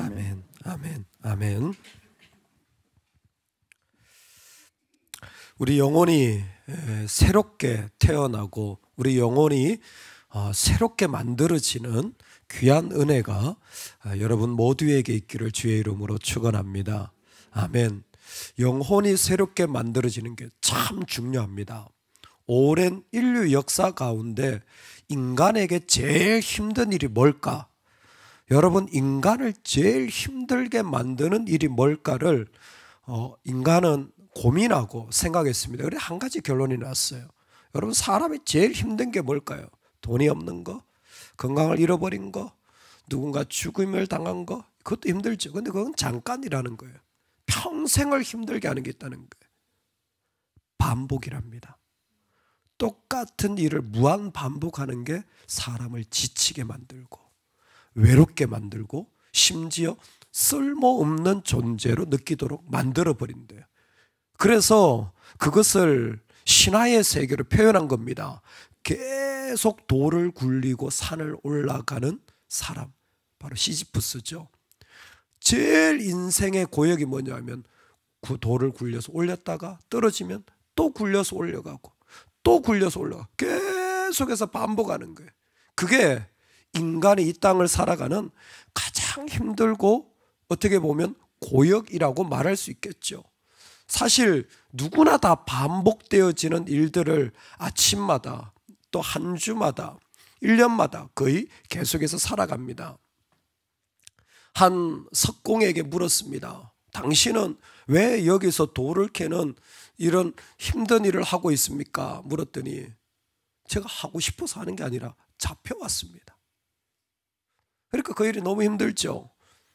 아멘, 아멘, 아멘. 우리 영혼이 새롭게 태어나고 우리 영혼이 새롭게 만들어지는 귀한 은혜가 여러분 모두에게 있기를 주의 이름으로 축원합니다. 아멘. 영혼이 새롭게 만들어지는 게 참 중요합니다. 오랜 인류 역사 가운데 인간에게 제일 힘든 일이 뭘까? 여러분, 인간을 제일 힘들게 만드는 일이 뭘까를 인간은 고민하고 생각했습니다. 그래서 한 가지 결론이 났어요. 여러분, 사람이 제일 힘든 게 뭘까요? 돈이 없는 거, 건강을 잃어버린 거, 누군가 죽음을 당한 거, 그것도 힘들죠. 근데 그건 잠깐이라는 거예요. 평생을 힘들게 하는 게 있다는 거예요. 반복이랍니다. 똑같은 일을 무한 반복하는 게 사람을 지치게 만들고 외롭게 만들고 심지어 쓸모없는 존재로 느끼도록 만들어버린대요. 그래서 그것을 신화의 세계로 표현한 겁니다. 계속 돌을 굴리고 산을 올라가는 사람, 바로 시지프스죠. 제일 인생의 고역이 뭐냐면 그 돌을 굴려서 올렸다가 떨어지면 또 굴려서 올려가고 또 굴려서 올라가고 계속해서 반복하는 거예요. 그게 인간이 이 땅을 살아가는 가장 힘들고 어떻게 보면 고역이라고 말할 수 있겠죠. 사실 누구나 다 반복되어지는 일들을 아침마다 또 한 주마다 1년마다 거의 계속해서 살아갑니다. 한 석공에게 물었습니다. 당신은 왜 여기서 돌을 캐는 이런 힘든 일을 하고 있습니까? 물었더니 제가 하고 싶어서 하는 게 아니라 잡혀왔습니다. 그러니까 그 일이 너무 힘들죠.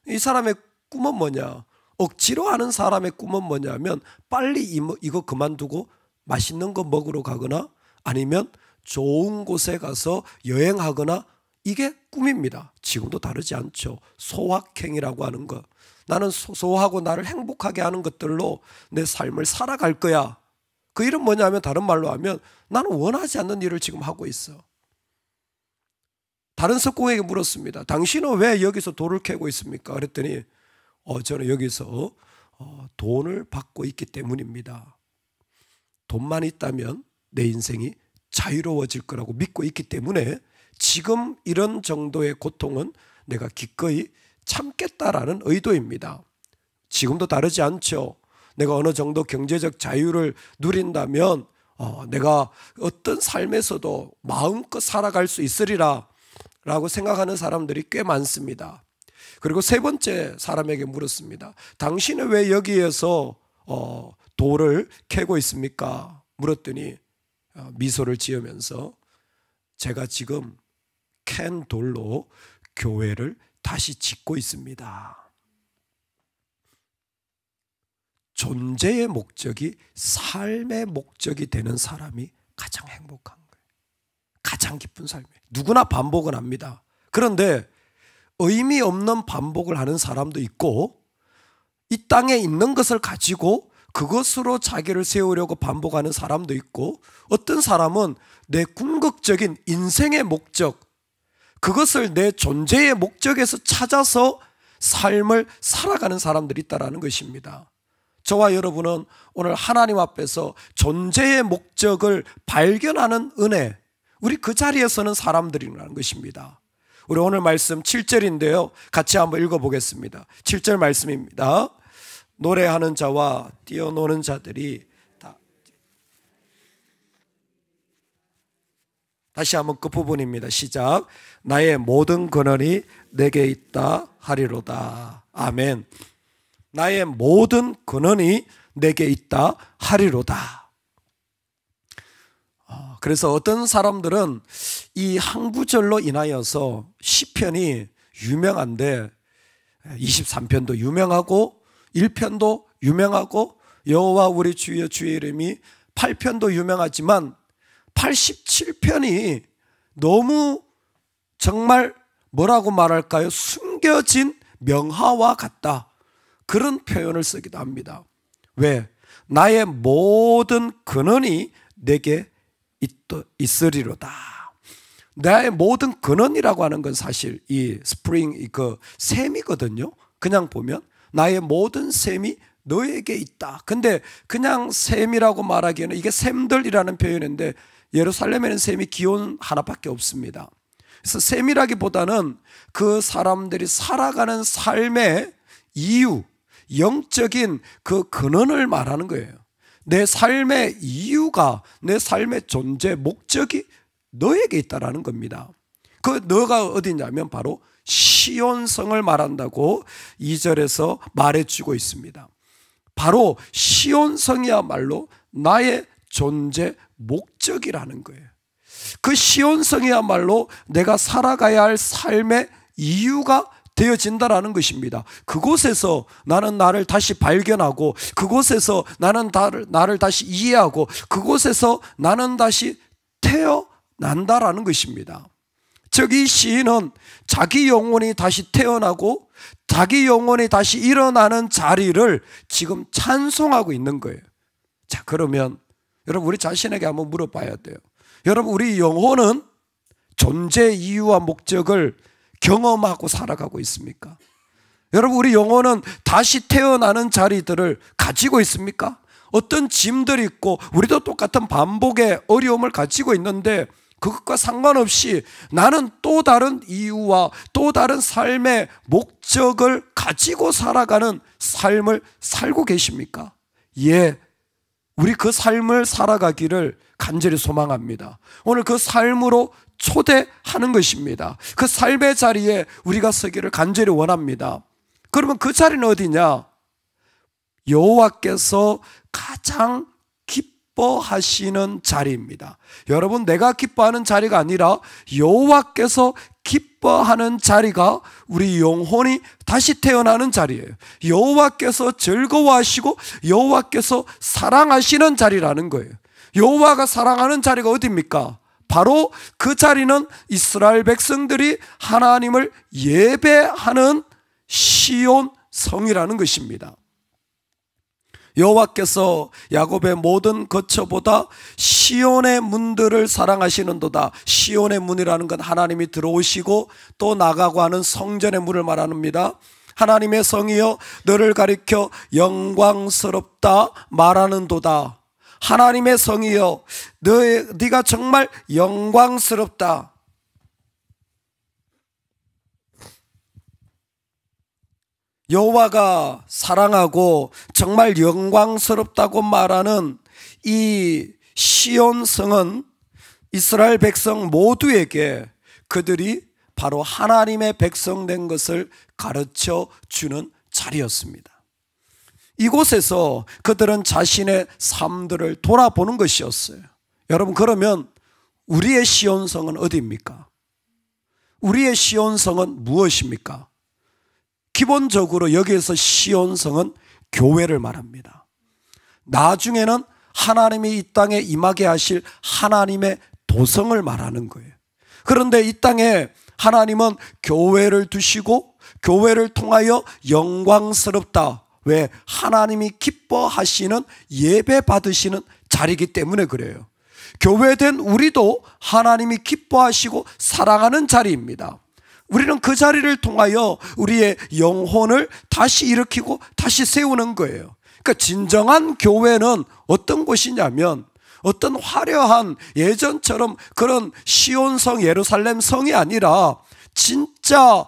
이 사람의 꿈은 뭐냐? 억지로 하는 사람의 꿈은 뭐냐면 빨리 이거 그만두고 맛있는 거 먹으러 가거나 아니면 좋은 곳에 가서 여행하거나, 이게 꿈입니다. 지금도 다르지 않죠. 소확행이라고 하는 것. 나는 소소하고 나를 행복하게 하는 것들로 내 삶을 살아갈 거야. 그 일은 뭐냐면 다른 말로 하면 나는 원하지 않는 일을 지금 하고 있어. 다른 석공에게 물었습니다. 당신은 왜 여기서 돌을 캐고 있습니까? 그랬더니 저는 여기서 돈을 받고 있기 때문입니다. 돈만 있다면 내 인생이 자유로워질 거라고 믿고 있기 때문에 지금 이런 정도의 고통은 내가 기꺼이 참겠다라는 의도입니다. 지금도 다르지 않죠. 내가 어느 정도 경제적 자유를 누린다면 내가 어떤 삶에서도 마음껏 살아갈 수 있으리라 라고 생각하는 사람들이 꽤 많습니다. 그리고 세 번째 사람에게 물었습니다. 당신은 왜 여기에서 돌을 캐고 있습니까? 물었더니 미소를 지으면서 제가 지금 캔 돌로 교회를 다시 짓고 있습니다. 존재의 목적이 삶의 목적이 되는 사람이 가장 행복한 거예요. 가장 기쁜 삶이에요. 누구나 반복은 합니다. 그런데 의미 없는 반복을 하는 사람도 있고, 이 땅에 있는 것을 가지고 그것으로 자기를 세우려고 반복하는 사람도 있고, 어떤 사람은 내 궁극적인 인생의 목적, 그것을 내 존재의 목적에서 찾아서 삶을 살아가는 사람들이 있다는 것입니다. 저와 여러분은 오늘 하나님 앞에서 존재의 목적을 발견하는 은혜, 우리 그 자리에 서는 사람들이라는 것입니다. 우리 오늘 말씀 7절인데요. 같이 한번 읽어보겠습니다. 7절 말씀입니다. 노래하는 자와 뛰어노는 자들이 다시 한번 끝부분입니다. 시작. 나의 모든 근원이 내게 있다 하리로다. 아멘. 나의 모든 근원이 내게 있다 하리로다. 그래서 어떤 사람들은 이 한 구절로 인하여서 시편이 유명한데 23편도 유명하고 1편도 유명하고 여호와 우리 주여 주의 이름이 8편도 유명하지만 87편이 너무 정말 뭐라고 말할까요? 숨겨진 명화와 같다. 그런 표현을 쓰기도 합니다. 왜? 나의 모든 근원이 내게 있으리로다. 나의 모든 근원이라고 하는 건 사실 이 스프링 그 샘이거든요. 그냥 보면 나의 모든 셈이 너에게 있다. 근데 그냥 셈이라고 말하기에는 이게 셈들이라는 표현인데 예루살렘에는 셈이 기온 하나밖에 없습니다. 그래서 셈이라기보다는 그 사람들이 살아가는 삶의 이유, 영적인 그 근원을 말하는 거예요. 내 삶의 이유가, 내 삶의 존재, 목적이 너에게 있다라는 겁니다. 그 너가 어디냐면 바로 시온성을 말한다고 2절에서 말해주고 있습니다. 바로 시온성이야말로 나의 존재 목적이라는 거예요. 그 시온성이야말로 내가 살아가야 할 삶의 이유가 되어진다라는 것입니다. 그곳에서 나는 나를 다시 발견하고, 그곳에서 나는 나를 다시 이해하고, 그곳에서 나는 다시 태어난다라는 것입니다. 즉 이 시인은 자기 영혼이 다시 태어나고 자기 영혼이 다시 일어나는 자리를 지금 찬송하고 있는 거예요. 자, 그러면 여러분 우리 자신에게 한번 물어봐야 돼요. 여러분 우리 영혼은 존재 이유와 목적을 경험하고 살아가고 있습니까? 여러분 우리 영혼은 다시 태어나는 자리들을 가지고 있습니까? 어떤 짐들이 있고 우리도 똑같은 반복의 어려움을 가지고 있는데 그것과 상관없이 나는 또 다른 이유와 또 다른 삶의 목적을 가지고 살아가는 삶을 살고 계십니까? 예, 우리 그 삶을 살아가기를 간절히 소망합니다. 오늘 그 삶으로 초대하는 것입니다. 그 삶의 자리에 우리가 서기를 간절히 원합니다. 그러면 그 자리는 어디냐? 여호와께서 가장 기뻐하시는 자리입니다. 여러분, 내가 기뻐하는 자리가 아니라 여호와께서 기뻐하는 자리가 우리 영혼이 다시 태어나는 자리예요. 여호와께서 즐거워하시고 여호와께서 사랑하시는 자리라는 거예요. 여호와가 사랑하는 자리가 어디입니까? 바로 그 자리는 이스라엘 백성들이 하나님을 예배하는 시온 성이라는 것입니다. 여호와께서 야곱의 모든 거처보다 시온의 문들을 사랑하시는도다. 시온의 문이라는 건 하나님이 들어오시고 또 나가고 하는 성전의 문을 말합니다. 하나님의 성이여 너를 가리켜 영광스럽다 말하는도다. 하나님의 성이여 네가 정말 영광스럽다. 여호와가 사랑하고 정말 영광스럽다고 말하는 이 시온성은 이스라엘 백성 모두에게 그들이 바로 하나님의 백성 된 것을 가르쳐 주는 자리였습니다. 이곳에서 그들은 자신의 삶들을 돌아보는 것이었어요. 여러분, 그러면 우리의 시온성은 어디입니까? 우리의 시온성은 무엇입니까? 기본적으로 여기에서 시온성은 교회를 말합니다. 나중에는 하나님이 이 땅에 임하게 하실 하나님의 도성을 말하는 거예요. 그런데 이 땅에 하나님은 교회를 두시고 교회를 통하여 영광스럽다. 왜? 하나님이 기뻐하시는 예배 받으시는 자리이기 때문에 그래요. 교회된 우리도 하나님이 기뻐하시고 사랑하는 자리입니다. 우리는 그 자리를 통하여 우리의 영혼을 다시 일으키고 다시 세우는 거예요. 그러니까 진정한 교회는 어떤 곳이냐면 어떤 화려한 예전처럼 그런 시온성 예루살렘 성이 아니라 진짜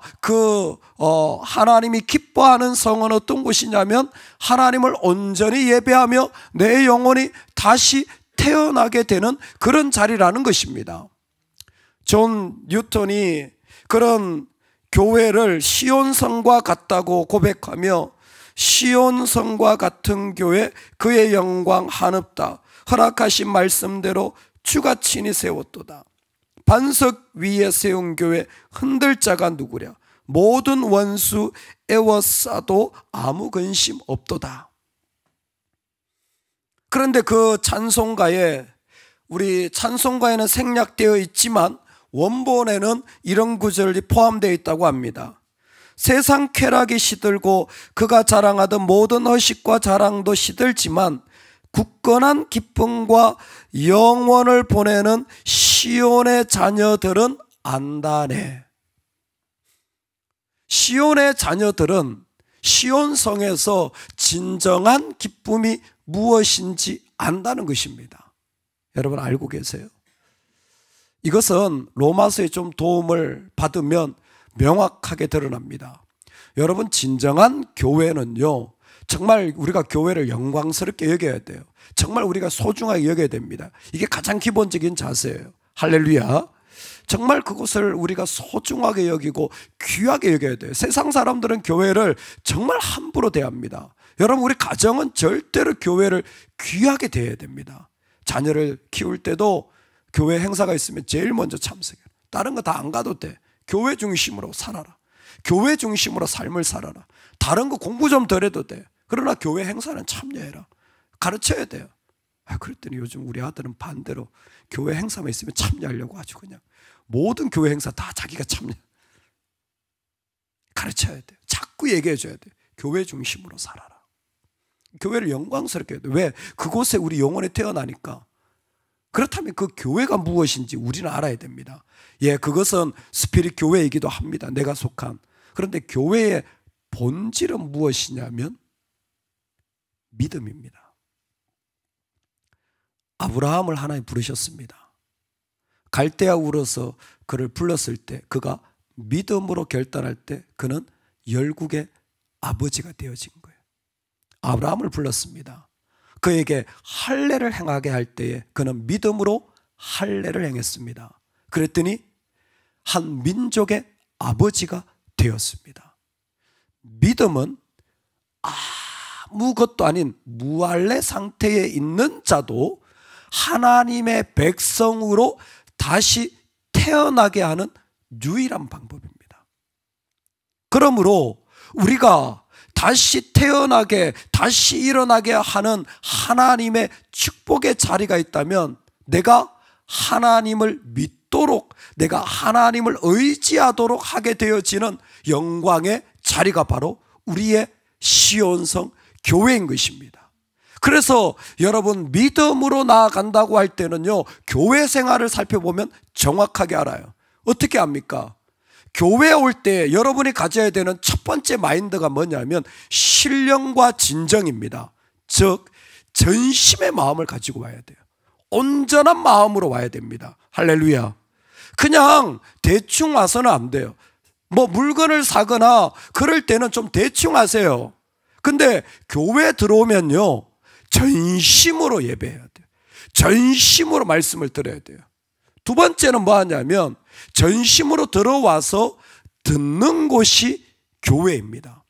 하나님이 기뻐하는 성은 어떤 곳이냐면 하나님을 온전히 예배하며 내 영혼이 다시 태어나게 되는 그런 자리라는 것입니다. 존 뉴턴이 그런 교회를 시온성과 같다고 고백하며 시온성과 같은 교회 그의 영광 한없다. 허락하신 말씀대로 주가 친히 세웠도다. 반석 위에 세운 교회 흔들 자가 누구랴. 모든 원수 애워싸도 아무 근심 없도다. 그런데 그 찬송가에 우리 찬송가에는 생략되어 있지만 원본에는 이런 구절이 포함되어 있다고 합니다. 세상 쾌락이 시들고 그가 자랑하던 모든 허식과 자랑도 시들지만 굳건한 기쁨과 영원을 보내는 시온의 자녀들은 안다네. 시온의 자녀들은 시온성에서 진정한 기쁨이 무엇인지 안다는 것입니다. 여러분 알고 계세요? 이것은 로마서에 좀 도움을 받으면 명확하게 드러납니다. 여러분, 진정한 교회는요, 정말 우리가 교회를 영광스럽게 여겨야 돼요. 정말 우리가 소중하게 여겨야 됩니다. 이게 가장 기본적인 자세예요. 할렐루야. 정말 그것을 우리가 소중하게 여기고 귀하게 여겨야 돼요. 세상 사람들은 교회를 정말 함부로 대합니다. 여러분, 우리 가정은 절대로 교회를 귀하게 대해야 됩니다. 자녀를 키울 때도 교회 행사가 있으면 제일 먼저 참석해요. 다른 거 다 안 가도 돼. 교회 중심으로 살아라. 교회 중심으로 삶을 살아라. 다른 거 공부 좀 덜 해도 돼. 그러나 교회 행사는 참여해라. 가르쳐야 돼요. 그랬더니 요즘 우리 아들은 반대로 교회 행사만 있으면 참여하려고 아주 그냥 모든 교회 행사 다 자기가 참여. 가르쳐야 돼요. 자꾸 얘기해 줘야 돼요. 교회 중심으로 살아라. 교회를 영광스럽게 해야 돼요. 왜? 그곳에 우리 영혼이 태어나니까. 그렇다면 그 교회가 무엇인지 우리는 알아야 됩니다. 예, 그것은 스피릿 교회이기도 합니다. 내가 속한. 그런데 교회의 본질은 무엇이냐면 믿음입니다. 아브라함을 하나님 부르셨습니다. 갈대아 우러서 그를 불렀을 때 그가 믿음으로 결단할 때 그는 열국의 아버지가 되어진 거예요. 아브라함을 불렀습니다. 그에게 할례를 행하게 할 때에 그는 믿음으로 할례를 행했습니다. 그랬더니 한 민족의 아버지가 되었습니다. 믿음은 아무것도 아닌 무할례 상태에 있는 자도 하나님의 백성으로 다시 태어나게 하는 유일한 방법입니다. 그러므로 우리가 다시 태어나게, 다시 일어나게 하는 하나님의 축복의 자리가 있다면 내가 하나님을 믿도록, 내가 하나님을 의지하도록 하게 되어지는 영광의 자리가 바로 우리의 시온성 교회인 것입니다. 그래서 여러분, 믿음으로 나아간다고 할 때는요, 교회 생활을 살펴보면 정확하게 알아요. 어떻게 합니까? 교회에 올 때 여러분이 가져야 되는 첫 번째 마인드가 뭐냐면 신령과 진정입니다. 즉 전심의 마음을 가지고 와야 돼요. 온전한 마음으로 와야 됩니다. 할렐루야. 그냥 대충 와서는 안 돼요. 뭐 물건을 사거나 그럴 때는 좀 대충 하세요. 근데 교회에 들어오면요, 전심으로 예배해야 돼요. 전심으로 말씀을 들어야 돼요. 두 번째는 뭐 하냐면 전심으로 들어와서 듣는 곳이 교회입니다.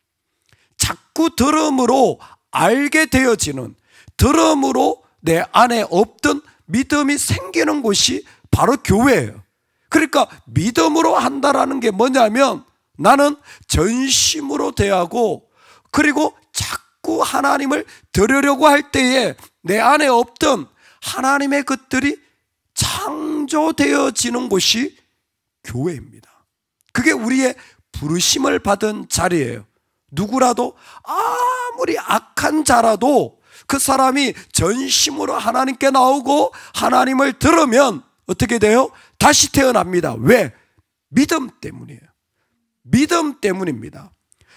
자꾸 들음으로 알게 되어지는, 들음으로 내 안에 없던 믿음이 생기는 곳이 바로 교회예요. 그러니까 믿음으로 한다라는 게 뭐냐면 나는 전심으로 대하고, 그리고 자꾸 하나님을 들으려고 할 때에 내 안에 없던 하나님의 것들이 창조되어지는 곳이 교회입니다. 그게 우리의 부르심을 받은 자리예요. 누구라도 아무리 악한 자라도 그 사람이 전심으로 하나님께 나오고 하나님을 들으면 어떻게 돼요? 다시 태어납니다. 왜? 믿음 때문이에요. 믿음 때문입니다.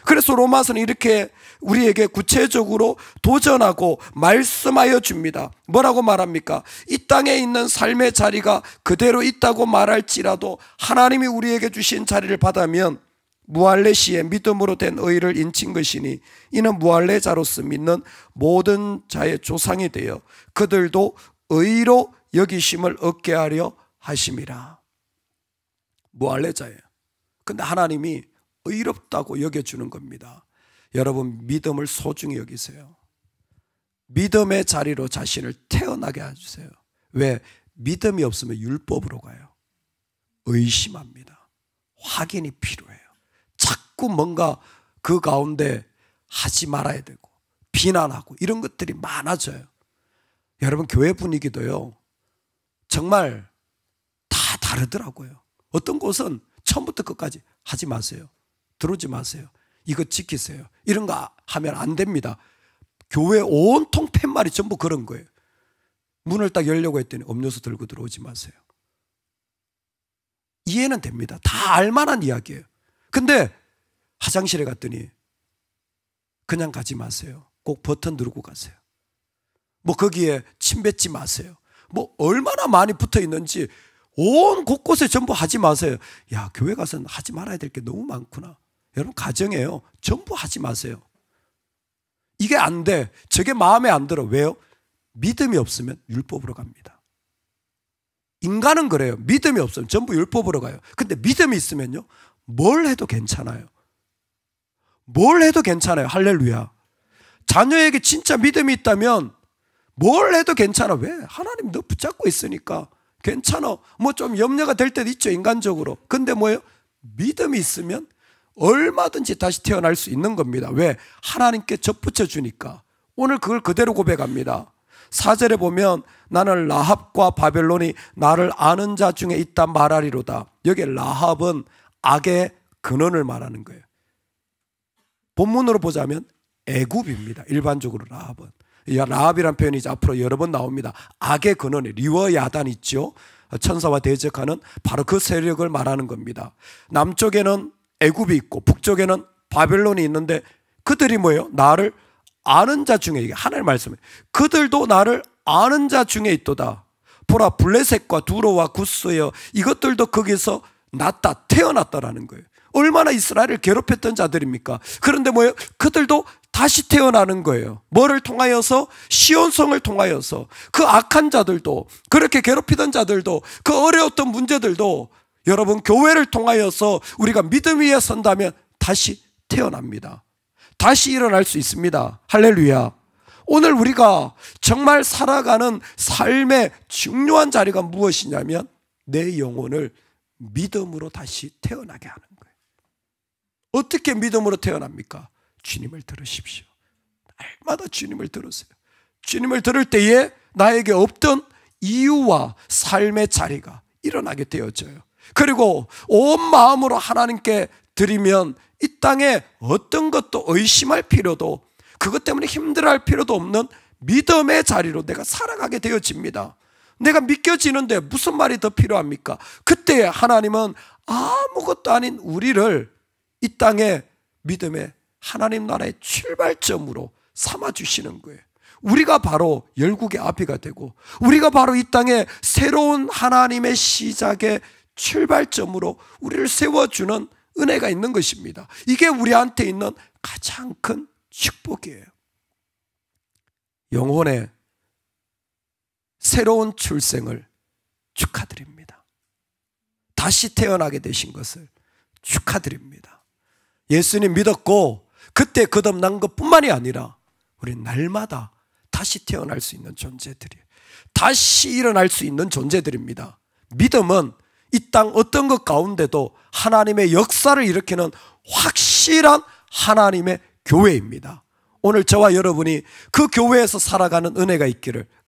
그래서 로마서는 이렇게 우리에게 구체적으로 도전하고 말씀하여 줍니다. 뭐라고 말합니까? 이 땅에 있는 삶의 자리가 그대로 있다고 말할지라도 하나님이 우리에게 주신 자리를 받으면 무할례 시에 믿음으로 된 의를 인친 것이니 이는 무할례자로서 믿는 모든 자의 조상이 되어 그들도 의로 여기심을 얻게 하려 하심이라. 무할례자예요. 근데 하나님이 의롭다고 여겨주는 겁니다. 여러분, 믿음을 소중히 여기세요. 믿음의 자리로 자신을 태어나게 해주세요. 왜? 믿음이 없으면 율법으로 가요. 의심합니다. 확인이 필요해요. 자꾸 뭔가 그 가운데 하지 말아야 되고 비난하고 이런 것들이 많아져요. 여러분, 교회 분위기도요, 정말 다 다르더라고요. 어떤 곳은 처음부터 끝까지 하지 마세요. 들어오지 마세요. 이거 지키세요. 이런 거 하면 안 됩니다. 교회 온통 팻말이 전부 그런 거예요. 문을 딱 열려고 했더니 음료수 들고 들어오지 마세요. 이해는 됩니다. 다 알만한 이야기예요. 근데 화장실에 갔더니 그냥 가지 마세요. 꼭 버튼 누르고 가세요. 뭐 거기에 침 뱉지 마세요. 뭐 얼마나 많이 붙어 있는지 온 곳곳에 전부 하지 마세요. 야, 교회 가서는 하지 말아야 될 게 너무 많구나. 여러분, 가정이에요. 전부 하지 마세요. 이게 안 돼. 저게 마음에 안 들어. 왜요? 믿음이 없으면 율법으로 갑니다. 인간은 그래요. 믿음이 없으면 전부 율법으로 가요. 근데 믿음이 있으면요, 뭘 해도 괜찮아요. 뭘 해도 괜찮아요. 할렐루야. 자녀에게 진짜 믿음이 있다면 뭘 해도 괜찮아. 왜? 하나님 너 붙잡고 있으니까 괜찮아. 뭐 좀 염려가 될 때도 있죠, 인간적으로. 근데 뭐예요? 믿음이 있으면 얼마든지 다시 태어날 수 있는 겁니다. 왜? 하나님께 접붙여 주니까. 오늘 그걸 그대로 고백합니다. 4절에 보면 나는 라합과 바벨론이 나를 아는 자 중에 있다 말하리로다. 여기 라합은 악의 근원을 말하는 거예요. 본문으로 보자면 애굽입니다. 일반적으로 라합은. 라합이라는 표현이 이제 앞으로 여러 번 나옵니다. 악의 근원이 리워야단 있죠. 천사와 대적하는 바로 그 세력을 말하는 겁니다. 남쪽에는 애굽이 있고 북쪽에는 바벨론이 있는데 그들이 뭐예요? 나를 아는 자 중에, 이게 하나님 말씀이에요. 그들도 나를 아는 자 중에 있도다. 보라, 블레셋과 두로와 구스여 이것들도 거기서 났다, 태어났다라는 거예요. 얼마나 이스라엘을 괴롭혔던 자들입니까? 그런데 뭐예요? 그들도 다시 태어나는 거예요. 뭐를 통하여서? 시온성을 통하여서. 그 악한 자들도, 그렇게 괴롭히던 자들도, 그 어려웠던 문제들도 여러분, 교회를 통하여서 우리가 믿음 위에 선다면 다시 태어납니다. 다시 일어날 수 있습니다. 할렐루야. 오늘 우리가 정말 살아가는 삶의 중요한 자리가 무엇이냐면 내 영혼을 믿음으로 다시 태어나게 하는 거예요. 어떻게 믿음으로 태어납니까? 주님을 들으십시오. 날마다 주님을 들으세요. 주님을 들을 때에 나에게 없던 이유와 삶의 자리가 일어나게 되어져요. 그리고 온 마음으로 하나님께 드리면 이 땅에 어떤 것도 의심할 필요도, 그것 때문에 힘들어할 필요도 없는 믿음의 자리로 내가 살아가게 되어집니다. 내가 믿겨지는데 무슨 말이 더 필요합니까? 그때 하나님은 아무것도 아닌 우리를 이 땅에 믿음의 하나님 나라의 출발점으로 삼아주시는 거예요. 우리가 바로 열국의 아비가 되고 우리가 바로 이 땅에 새로운 하나님의 시작의 출발점으로 우리를 세워주는 은혜가 있는 것입니다. 이게 우리한테 있는 가장 큰 축복이에요. 영혼의 새로운 출생을 축하드립니다. 다시 태어나게 되신 것을 축하드립니다. 예수님 믿었고 그때 거듭난 것뿐만이 아니라 우리 날마다 다시 태어날 수 있는 존재들이에요. 다시 일어날 수 있는 존재들입니다. 믿음은 이 땅 어떤 것 가운데도 하나님의 역사를 일으키는 확실한 하나님의 교회입니다. 오늘 저와 여러분이 그 교회에서 살아가는 은혜가 있기를